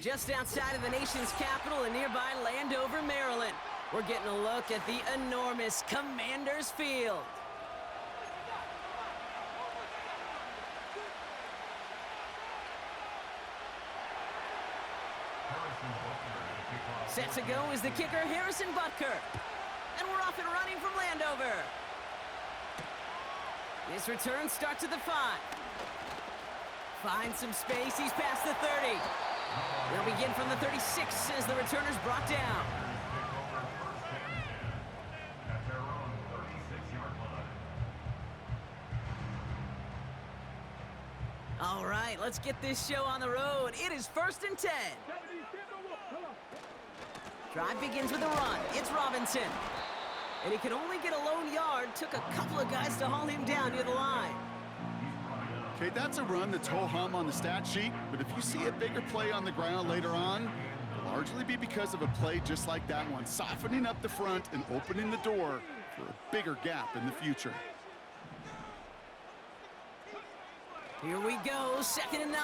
Just outside of the nation's capital in nearby Landover, Maryland, we're getting a look at the enormous Commanders Field. Set to go is the kicker, Harrison Butker. And we're off and running from Landover. This return starts at the 5. Finds some space, he's past the 30. They'll begin from the 36 as the returner's brought down. All right, let's get this show on the road. It is 1st and 10. Drive begins with a run. It's Robinson. And he could only get a lone yard. Took a couple of guys to haul him down near the line. Okay, that's a run that's ho-hum on the stat sheet, but if you see a bigger play on the ground later on, it'll largely be because of a play just like that one, softening up the front and opening the door for a bigger gap in the future. Here we go, 2nd and 9.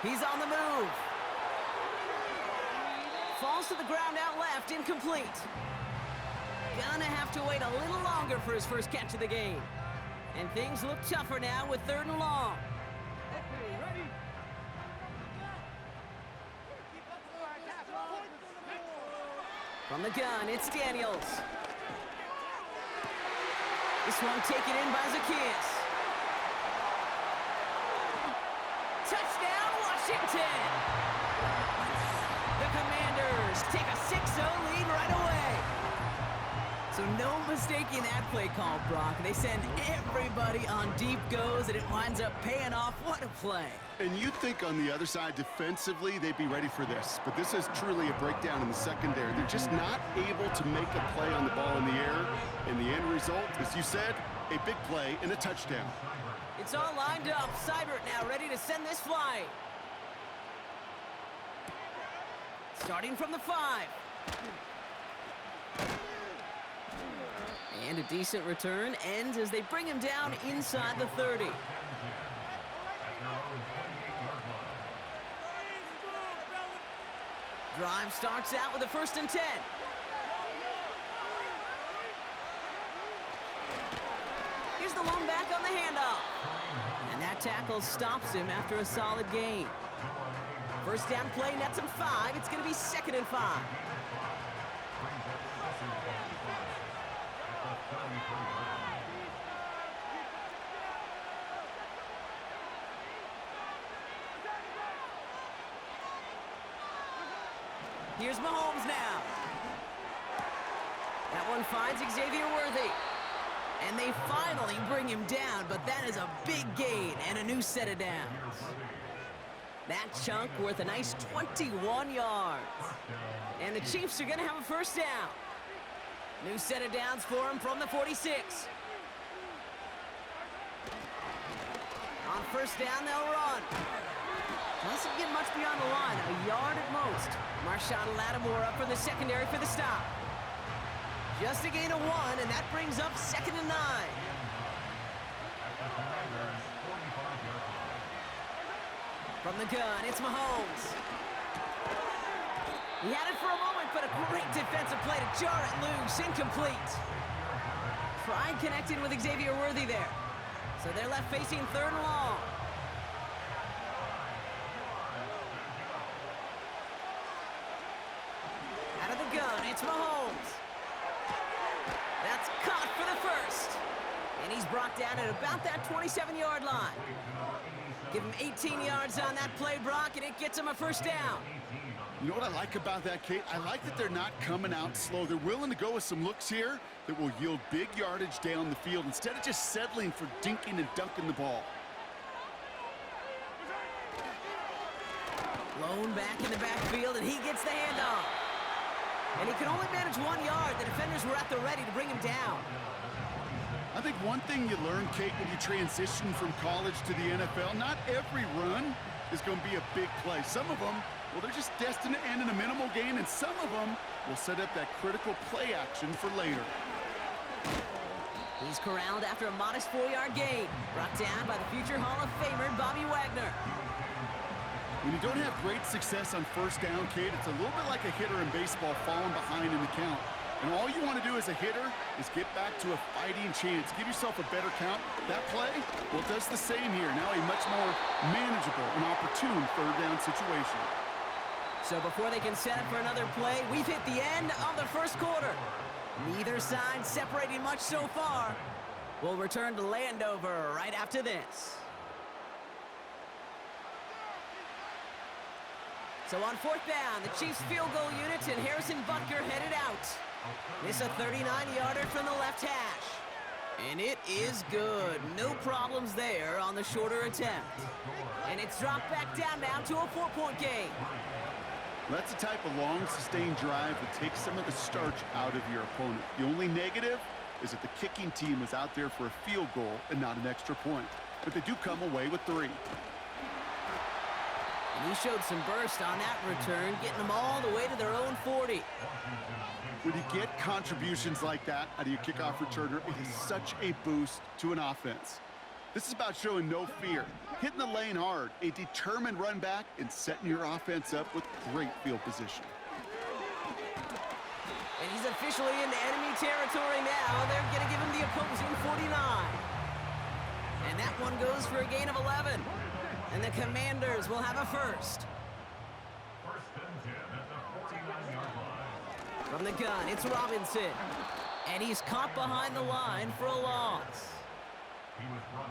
He's on the move. Falls to the ground out left, incomplete. Gonna have to wait a little longer for his first catch of the game. And things look tougher now with 3rd and long. From the gun, it's Daniels. This one taken in by Zacchaeus. Touchdown, Washington! The Commanders take a 6-0 lead right away. So no mistaking that play call, Brock. They send everybody on deep goes, and it winds up paying off. What a play. And you'd think on the other side, defensively, they'd be ready for this. But this is truly a breakdown in the secondary. They're just not able to make a play on the ball in the air. And the end result, as you said, a big play and a touchdown. It's all lined up. Seibert now ready to send this flying. Starting from the 5. And a decent return ends as they bring him down inside the 30. Drive starts out with a 1st and 10. Here's the lone back on the handoff. And that tackle stops him after a solid gain. First down play nets him 5. It's going to be 2nd and 5. Here's Mahomes now. That one finds Xavier Worthy. And they finally bring him down, but that is a big gain and a new set of downs. That chunk worth a nice 21 yards. And the Chiefs are going to have a first down. New set of downs for him from the 46. On first down, they'll run. Doesn't get much beyond the line, a yard at most. Marshawn Lattimore up from the secondary for the stop. Just a gain of 1, and that brings up 2nd and 9. From the gun, it's Mahomes. He had it for a moment, but a great defensive play to jar it loose, incomplete. Tried connecting with Xavier Worthy there. So they're left facing 3rd and long. Out of the gun, it's Mahomes. That's caught for the 1st. And he's brought down at about that 27-yard line. Give him 18 yards on that play, Brock, and it gets him a first down. You know what I like about that, Kate? I like that they're not coming out slow. They're willing to go with some looks here that will yield big yardage down the field instead of just settling for dinking and dunking the ball. Lone back in the backfield, and he gets the handoff. And he can only manage 1 yard. The defenders were at the ready to bring him down. I think one thing you learn, Kate, when you transition from college to the NFL, not every run is going to be a big play. Some of them, well, they're just destined to end in a minimal gain, and some of them will set up that critical play action for later. He's corralled after a modest 4-yard gain. Brought down by the future Hall of Famer, Bobby Wagner. When you don't have great success on first down, Kate, it's a little bit like a hitter in baseball falling behind in the count. And all you want to do as a hitter is get back to a fighting chance. Give yourself a better count. That play, well, does the same here. Now a much more manageable and opportune third down situation. So before they can set up for another play, we've hit the end of the first quarter. Neither side separating much so far. We'll return to Landover right after this. So on fourth down, the Chiefs field goal unit and Harrison Butker headed out. This a 39-yarder from the left hash. And it is good. No problems there on the shorter attempt. And it's dropped back down now to a 4-point game. That's the type of long, sustained drive that takes some of the starch out of your opponent. The only negative is that the kicking team was out there for a field goal and not an extra point. But they do come away with 3. And he showed some burst on that return, getting them all the way to their own 40. When you get contributions like that out of your kickoff returner, it is such a boost to an offense. This is about showing no fear, hitting the lane hard, a determined run back, and setting your offense up with great field position. And he's officially into enemy territory now. They're going to give him the opposing 49. And that one goes for a gain of 11. And the Commanders will have a first. From the gun, it's Robinson. And he's caught behind the line for a loss.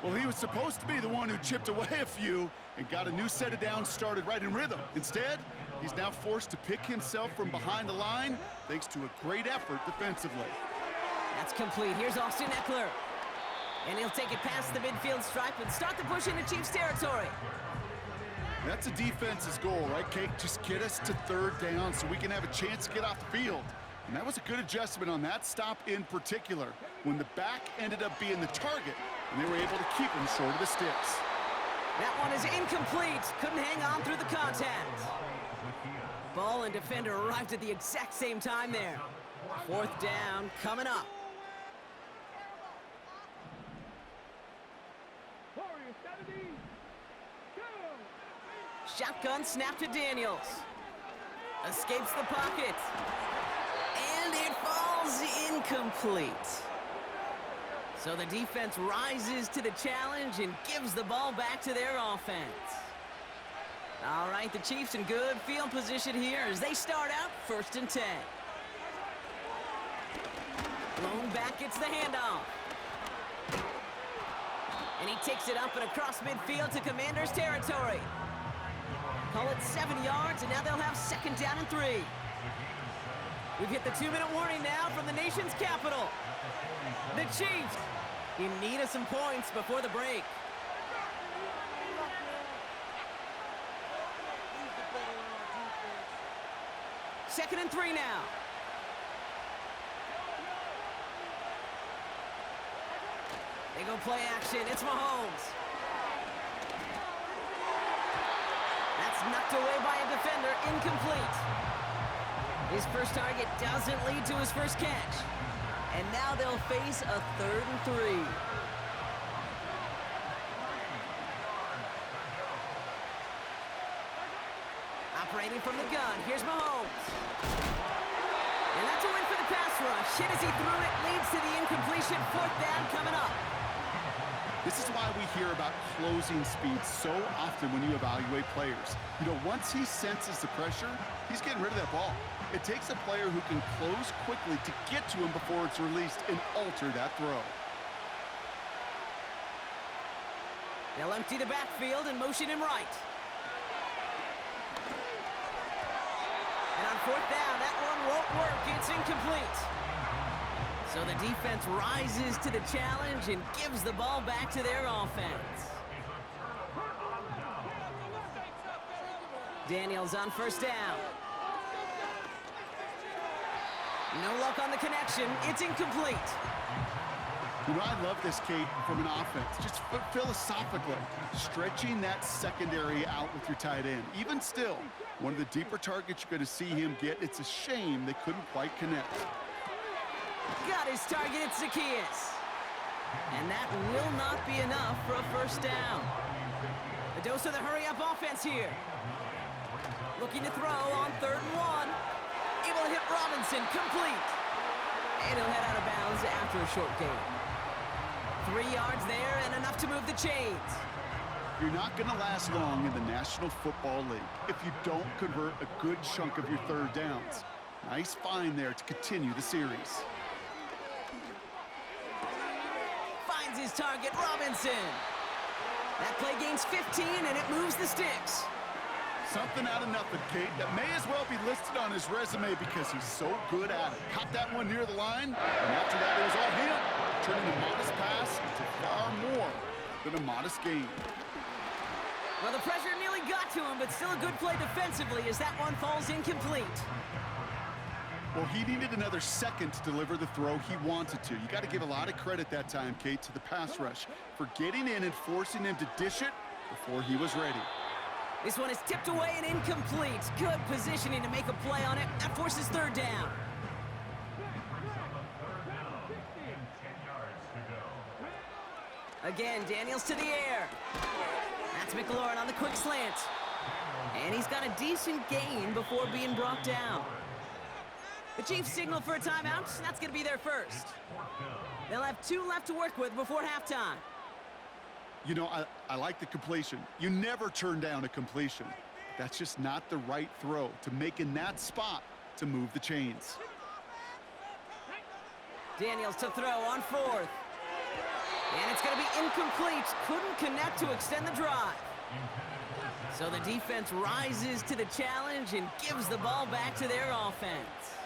Well, he was supposed to be the one who chipped away a few and got a new set of downs started right in rhythm. Instead, he's now forced to pick himself from behind the line thanks to a great effort defensively. That's complete. Here's Austin Eckler. And he'll take it past the midfield stripe and start the push into Chiefs territory. That's a defense's goal, right, Kate? Just get us to third down so we can have a chance to get off the field. And that was a good adjustment on that stop in particular, when the back ended up being the target, and they were able to keep him short of the sticks. That one is incomplete. Couldn't hang on through the contact. Ball and defender arrived at the exact same time there. Fourth down coming up. Shotgun snap to Daniels. Escapes the pocket. And it falls incomplete. So the defense rises to the challenge and gives the ball back to their offense. All right, the Chiefs in good field position here as they start out 1st and 10. Blown back gets the handoff. And he takes it up and across midfield to Commanders territory. Call it 7 yards, and now they'll have 2nd down and 3. We've hit the 2-minute warning now from the nation's capital. The Chiefs in need of some points before the break. Second and 3 now. They go play action. It's Mahomes. That's knocked away by a defender. Incomplete. His first target doesn't lead to his first catch. And now they'll face a 3rd and 3. Operating from the gun. Here's Mahomes. And that's a win for the pass rush. Hit as he threw it. Leads to the incompletion. 4th down coming up. This is why we hear about closing speed so often when you evaluate players. You know, once he senses the pressure, he's getting rid of that ball. It takes a player who can close quickly to get to him before it's released and alter that throw. They'll empty the backfield and motion him right. And on 4th down, that one won't work. It's incomplete. So the defense rises to the challenge and gives the ball back to their offense. Daniels on 1st down. No luck on the connection. It's incomplete. You know, I love this, Kate, from an offense. Just philosophically, stretching that secondary out with your tight end. Even still, one of the deeper targets you're going to see him get. It's a shame they couldn't quite connect. Got his target, it's Zacchaeus. And that will not be enough for a 1st down. A dose of the hurry-up offense here. Looking to throw on 3rd and 1. Able to hit Robinson, complete. And he'll head out of bounds after a short gain. 3 yards there and enough to move the chains. You're not going to last long in the National Football League if you don't convert a good chunk of your 3rd downs. Nice find there to continue the series. Finds his target, Robinson. That play gains 15, and it moves the sticks. Something out of nothing, Kate. That may as well be listed on his resume because he's so good at it. Caught that one near the line, and after that it was all him, turning a modest pass into far more than a modest gain. Well, the pressure nearly got to him, but still a good play defensively as that one falls incomplete. Well, he needed another second to deliver the throw he wanted to. You got to give a lot of credit that time, Kate, to the pass rush for getting in and forcing him to dish it before he was ready. This one is tipped away and incomplete. Good positioning to make a play on it. That forces 3rd down. Again, Daniels to the air. That's McLaurin on the quick slant. And he's got a decent gain before being brought down. The Chiefs signal for a timeout. That's going to be their first. They'll have 2 left to work with before halftime. You know, I like the completion. You never turn down a completion. That's just not the right throw to make in that spot to move the chains. Daniels to throw on 4th. And it's going to be incomplete. Couldn't connect to extend the drive. So the defense rises to the challenge and gives the ball back to their offense.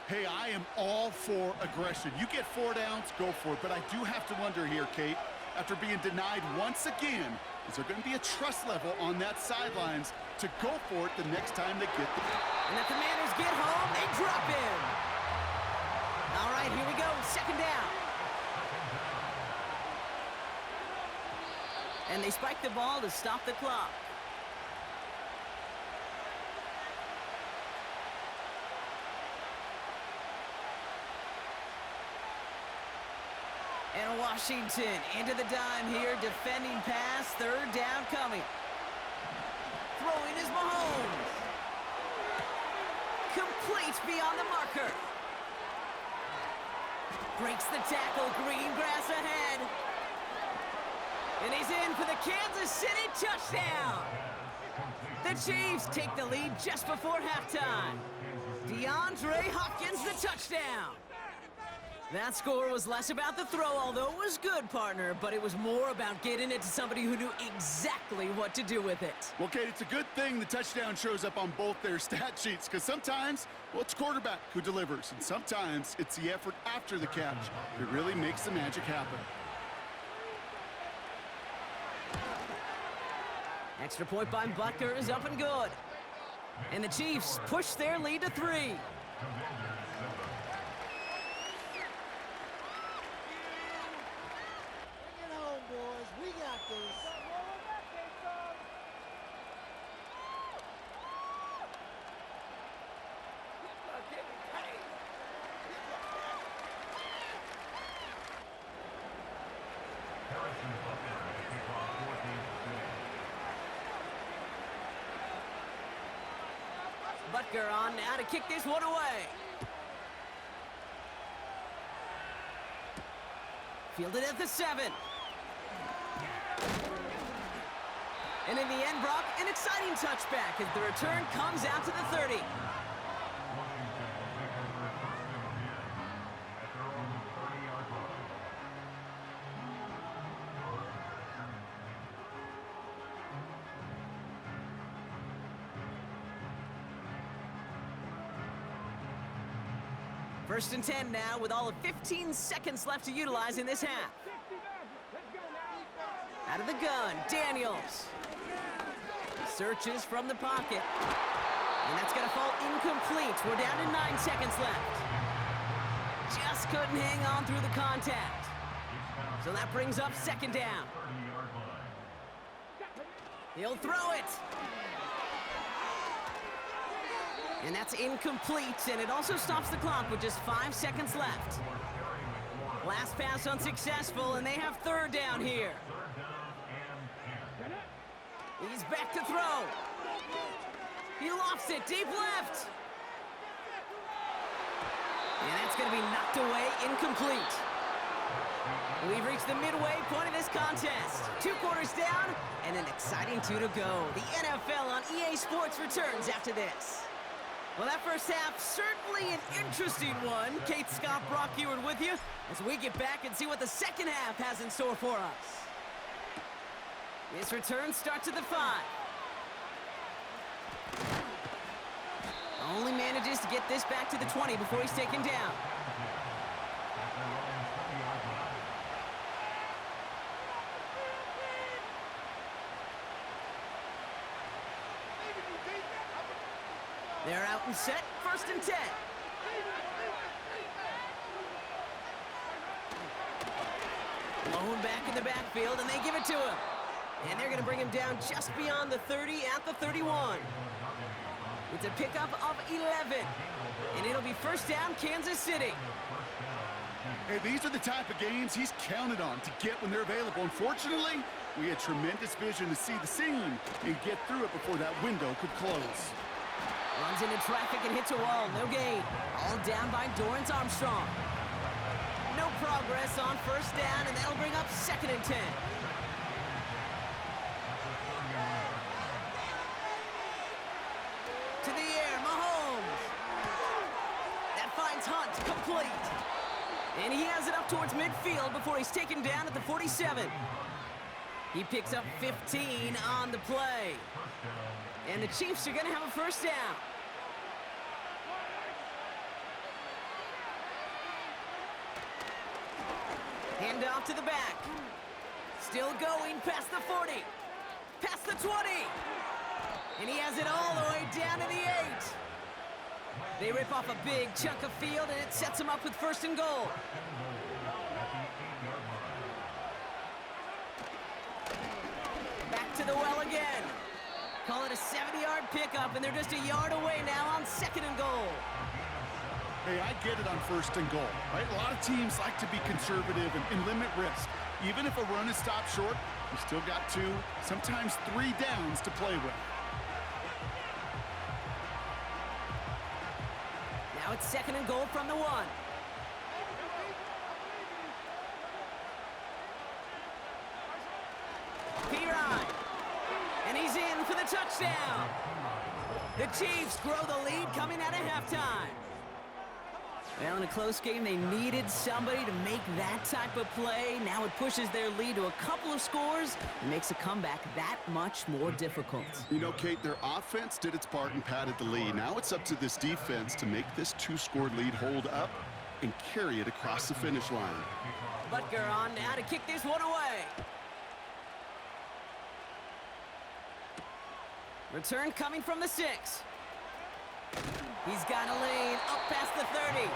Hey, I am all for aggression. You get 4 downs, go for it. But I do have to wonder here, Kate, after being denied once again, is there going to be a trust level on that sidelines to go for it the next time they get the... And the Commanders get home, they drop in. All right, here we go, 2nd down. And they spike the ball to stop the clock. And Washington into the dime here, defending pass, 3rd down coming. Throwing is Mahomes. Complete beyond the marker. Breaks the tackle, green grass ahead. And he's in for the Kansas City touchdown. The Chiefs take the lead just before halftime. DeAndre Hopkins the touchdown. That score was less about the throw, although it was good, partner, but it was more about getting it to somebody who knew exactly what to do with it. Well, Kate, it's a good thing the touchdown shows up on both their stat sheets, because sometimes, well, it's quarterback who delivers, and sometimes it's the effort after the catch that really makes the magic happen. Extra point by Butker is up and good. And the Chiefs push their lead to 3. Butker on now to kick this one away. Fielded at the 7. And in the end, Brock, an exciting touchback as the return comes out to the 30. First and 10 now with all of 15 seconds left to utilize in this half. Out of the gun, Daniels. Searches from the pocket. And that's going to fall incomplete. We're down to 9 seconds left. Just couldn't hang on through the contact. So that brings up 2nd down. He'll throw it. And that's incomplete, and it also stops the clock with just 5 seconds left. Last pass unsuccessful, and they have 3rd down here. He's back to throw. He lofts it deep left. And that's going to be knocked away, incomplete. We've reached the midway point of this contest. 2 quarters down, and an exciting 2 to go. The NFL on EA Sports returns after this. Well, that first half, certainly an interesting one. Kate, Scott, Brock Eward with you as we get back and see what the second half has in store for us. This return starts at the 5. Only manages to get this back to the 20 before he's taken down. They're out and set, 1st and 10. Blown back in the backfield, and they give it to him. And they're going to bring him down just beyond the 30 at the 31. It's a pickup of 11. And it'll be 1st down, Kansas City. Hey, these are the type of games he's counted on to get when they're available. Unfortunately, we had tremendous vision to see the seam and get through it before that window could close. Runs into traffic and hits a wall. No gain. All down by Dorrance Armstrong. No progress on 1st down, and that'll bring up 2nd and 10. To the air, Mahomes. That finds Hunt complete. And he has it up towards midfield before he's taken down at the 47. He picks up 15 on the play. And the Chiefs are going to have a 1st down. Hand off to the back. Still going past the 40. Past the 20. And he has it all the way down to the 8. They rip off a big chunk of field, and it sets them up with 1st and goal. Back to the well again. Call it a 70-yard pickup, and they're just a yard away now on 2nd and goal. Hey, I get it on 1st and goal, right? A lot of teams like to be conservative and limit risk. Even if a run is stopped short, you still got 2, sometimes 3 downs to play with. Now it's 2nd and goal from the 1. P-Ryan. And he's in for the touchdown. The Chiefs grow the lead coming out of halftime. Well, in a close game, they needed somebody to make that type of play. Now it pushes their lead to a couple of scores and makes a comeback that much more difficult. You know, Kate, their offense did its part and padded the lead. Now it's up to this defense to make this 2-score lead hold up and carry it across the finish line. Butker on now to kick this one away. Return coming from the 6. He's got a lane up past the 30.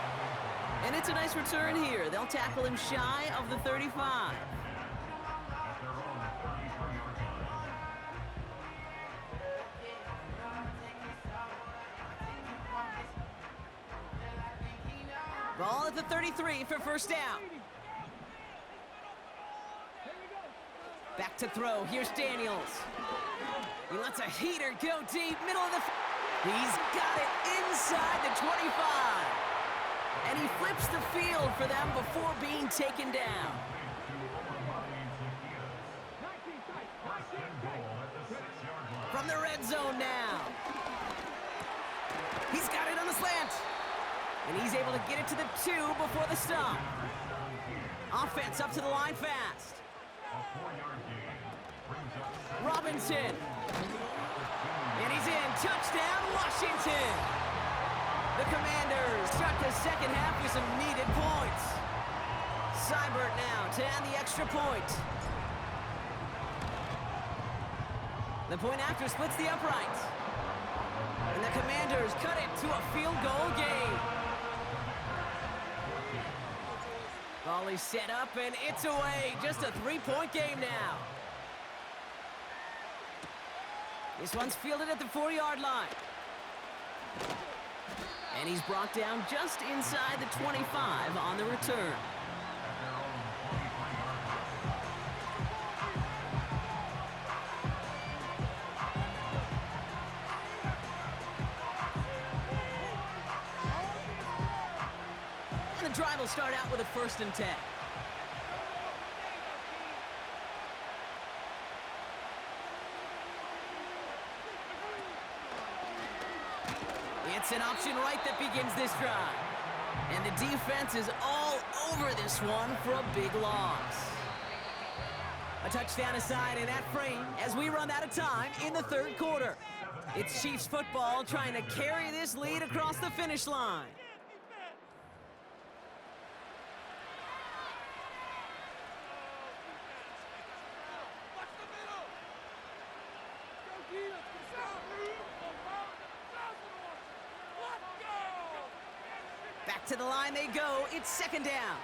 And it's a nice return here. They'll tackle him shy of the 35. Ball at the 33 for 1st down. Back to throw. Here's Daniels. He lets a heater go deep, middle of the... He's got it inside the 25. And he flips the field for them before being taken down. From the red zone now. He's got it on the slant. And he's able to get it to the 2 before the stop. Offense up to the line fast. Robinson. And he's in. Touchdown, Washington. The Commanders start the second half with some needed points. Seibert now to add the extra point. The point after splits the uprights. And the Commanders cut it to a field goal game. Volley set up, and it's away. Just a 3-point game now. This one's fielded at the 4-yard line. And he's brought down just inside the 25 on the return. drive will start out with a 1st and 10. It's an option right that begins this drive. And the defense is all over this one for a big loss. A touchdown aside in that frame as we run out of time in the 3rd quarter. It's Chiefs football trying to carry this lead across the finish line. Back to the line they go. It's 2nd down.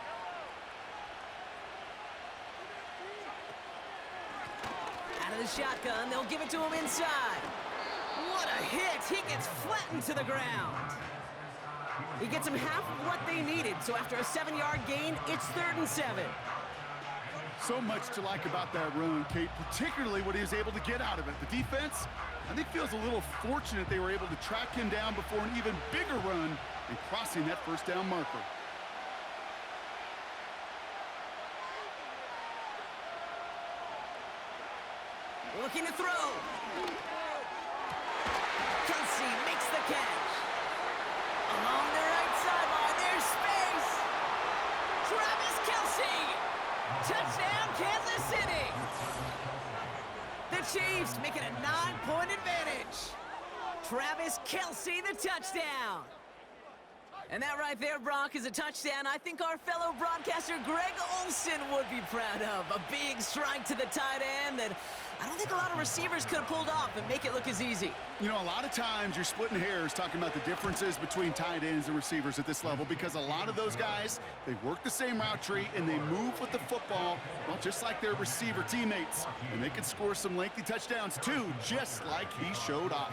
Out of the shotgun, they'll give it to him inside. What a hit! He gets flattened to the ground. He gets him half of what they needed, so after a 7-yard gain, it's 3rd and 7. So much to like about that run, Kate, particularly what he was able to get out of it. The defense, I think, feels a little fortunate they were able to track him down before an even bigger run and crossing that 1st down marker. Looking to throw. Kelsey makes the catch. Along the right sideline, there's space. Travis Kelsey. Touchdown, Kansas City. The Chiefs make it a 9-point advantage. Travis Kelsey, the touchdown. And that right there, Brock, is a touchdown I think our fellow broadcaster Greg Olsen would be proud of. A big strike to the tight end that I don't think a lot of receivers could have pulled off and make it look as easy. You know, a lot of times you're splitting hairs talking about the differences between tight ends and receivers at this level because a lot of those guys, they work the same route tree and they move with the football, well, just like their receiver teammates. And they can score some lengthy touchdowns too, just like he showed off.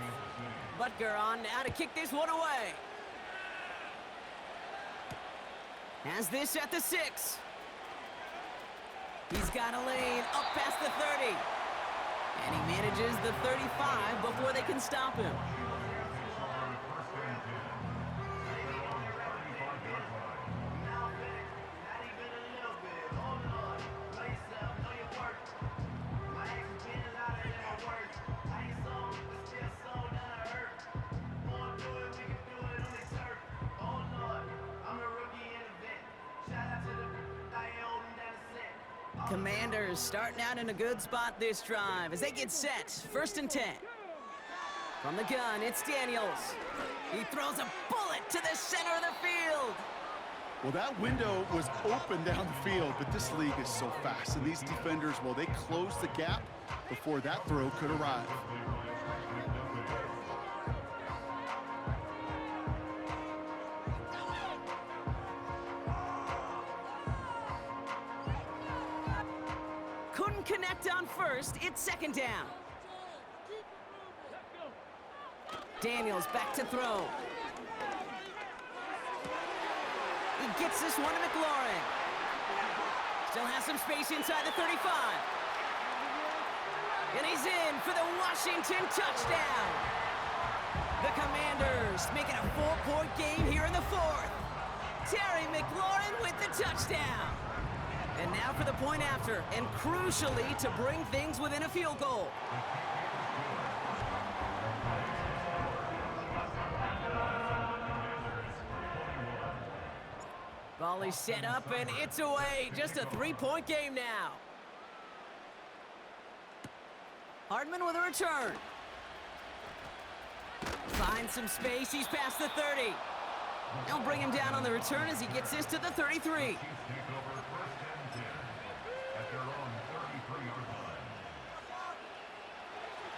Butker on now to kick this one away. Has this at the 6. He's got a lane up past the 30. And he manages the 35 before they can stop him. Commanders starting out in a good spot this drive as they get set. 1st and 10. From the gun, it's Daniels. He throws a bullet to the center of the field. Well, that window was open down the field, but this league is so fast. And these defenders, well, they closed the gap before that throw could arrive. Couldn't connect on 1st. It's 2nd down. Daniels back to throw. He gets this one to McLaurin. Still has some space inside the 35. And he's in for the Washington touchdown. The Commanders make it a 4-point game here in the 4th. Terry McLaurin with the touchdown. And now for the point after, and crucially to bring things within a field goal. Ball is set up, and it's away. Just a 3-point game now. Hardman with a return. Finds some space. He's past the 30. They'll bring him down on the return as he gets this to the 33.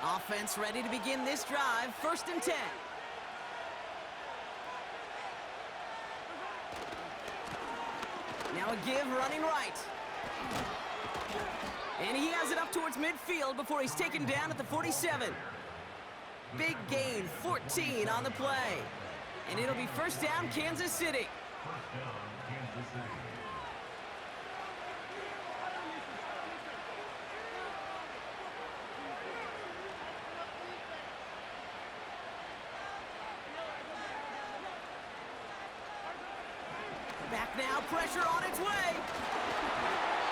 Offense ready to begin this drive. 1st and 10. Now a give running right. And he has it up towards midfield before he's taken down at the 47. Big gain, 14 on the play. And it'll be 1st down, Kansas City. Back now, pressure on its way.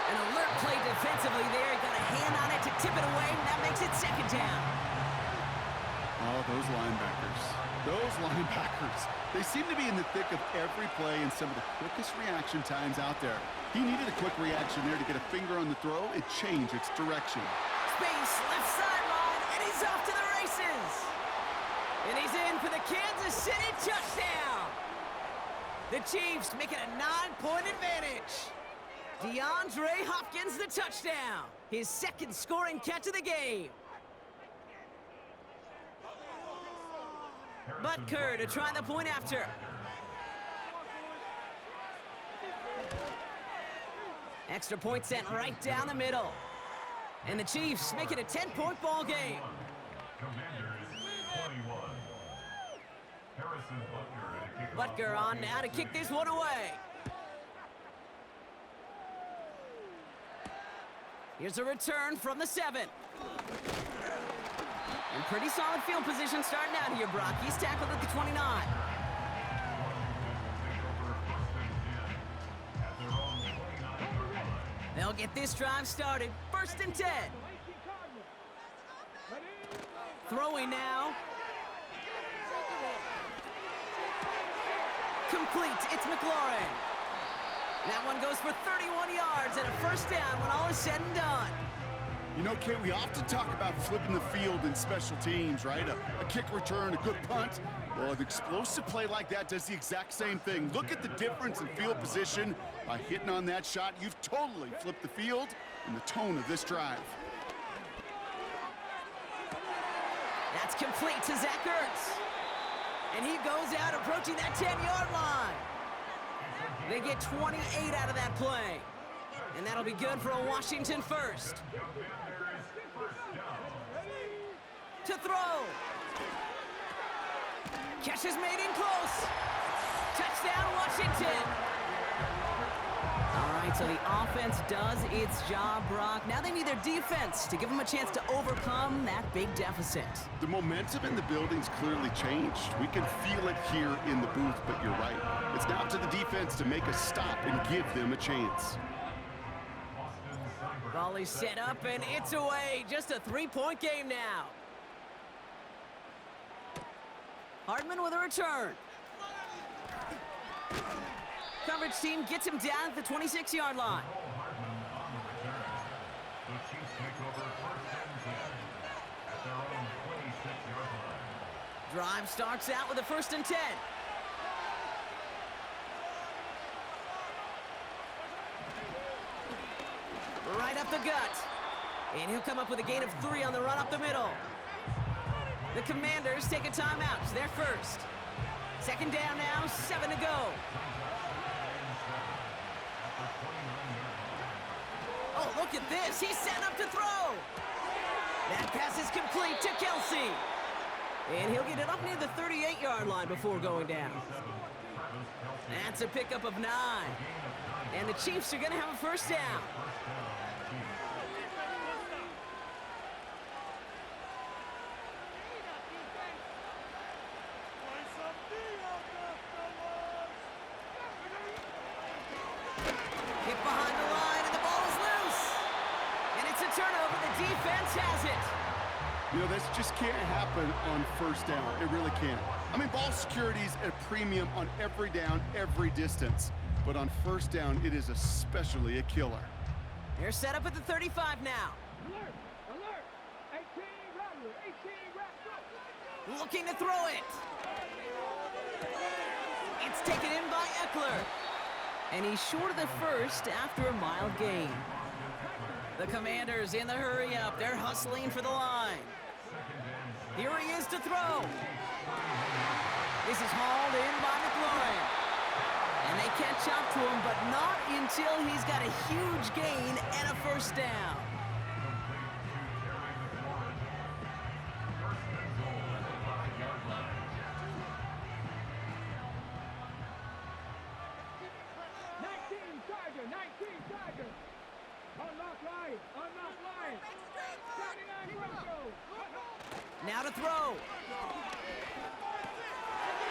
An alert play defensively there. He got a hand on it to tip it away, and that makes it second down. Oh, those linebackers. Those linebackers. They seem to be in the thick of every play and some of the quickest reaction times out there. He needed a quick reaction there to get a finger on the throw and change its direction. Space, left sideline, and he's off to the races. And he's in for the Kansas City touchdown. The Chiefs making a 9-point advantage. DeAndre Hopkins the touchdown. His second scoring catch of the game. Butker to try the point after. Extra point sent right down the middle. And the Chiefs make it a 10-point ball game. Butker on now to kick this one away. Here's a return from the 7. And pretty solid field position starting out here, Brock. He's tackled at the 29. They'll get this drive started. 1st and 10. Throwing now. Complete. It's McLaurin. That one goes for 31 yards and a 1st down when all is said and done. You know, Kate, we often talk about flipping the field in special teams, right? A kick return, a good punt. Well, an explosive play like that does the exact same thing. Look at the difference in field position. By hitting on that shot, you've totally flipped the field and the tone of this drive. That's complete to Zach Ertz. And he goes out approaching that 10-yard line. They get 28 out of that play. And that'll be good for a Washington 1st. To throw. Catch is made in close. Touchdown, Washington. All right, so the offense does its job, Brock. Now they need their defense to give them a chance to overcome that big deficit. The momentum in the building's clearly changed. We can feel it here in the booth, but you're right. It's now up to the defense to make a stop and give them a chance. Ball is set up, and it's away. Just a 3-point game now. Hardman with a return. Coverage team gets him down at the 26-yard line. Drive starts out with a 1st and 10. Right up the gut. And he'll come up with a gain of 3 on the run up the middle. The Commanders take a timeout. It's their first. 2nd down now, 7 to go. Oh, look at this. He's set up to throw. That pass is complete to Kelsey. And he'll get it up near the 38-yard line before going down. That's a pickup of 9. And the Chiefs are going to have a 1st down. Hit behind the line, and the ball is loose. And it's a turnover. The defense has it. You know, this just can't happen on 1st down. It really can't. I mean, ball security's at a premium on every down, every distance. But on 1st down, it is especially a killer. They're set up at the 35 now. Alert! Alert! 18 Rattler! 18 Rattler! Looking to throw it. It's taken in by Eckler. And he's short of the 1st after a mild gain. The Commanders in the hurry-up. They're hustling for the line. Here he is to throw. This is hauled in by McLaurin. And they catch up to him, but not until he's got a huge gain and a 1st down. Now to throw.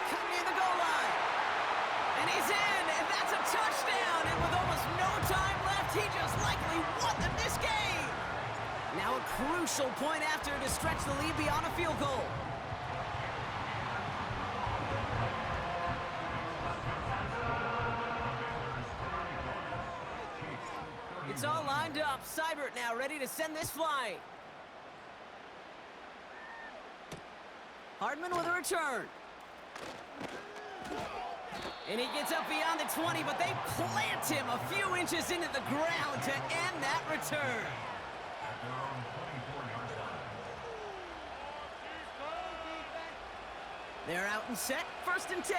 Cut near the goal line. And he's in, and that's a touchdown. crucial point after to stretch the lead beyond a field goal. It's all lined up. Seibert now ready to send this flying. Hardman with a return. And he gets up beyond the 20, but they plant him a few inches into the ground to end that return. They're out and set, 1st and 10.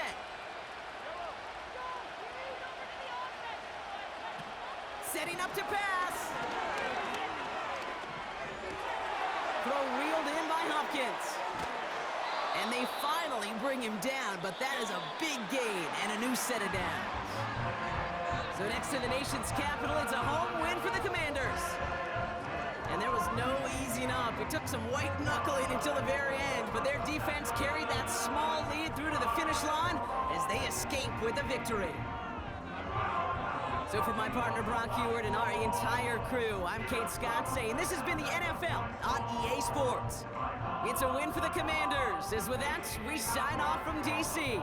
Setting up to pass. Throw reeled in by Hopkins. And they finally bring him down, but that is a big gain and a new set of downs. So next to the nation's capital, it's a home win for the Commanders. And there was no easing up. It took some white knuckling until the very end, but their defense carried that small lead through to the finish line as they escape with a victory. So for my partner Brock Heward and our entire crew, I'm Kate Scott saying this has been the NFL on EA Sports. It's a win for the Commanders, as with that, we sign off from DC.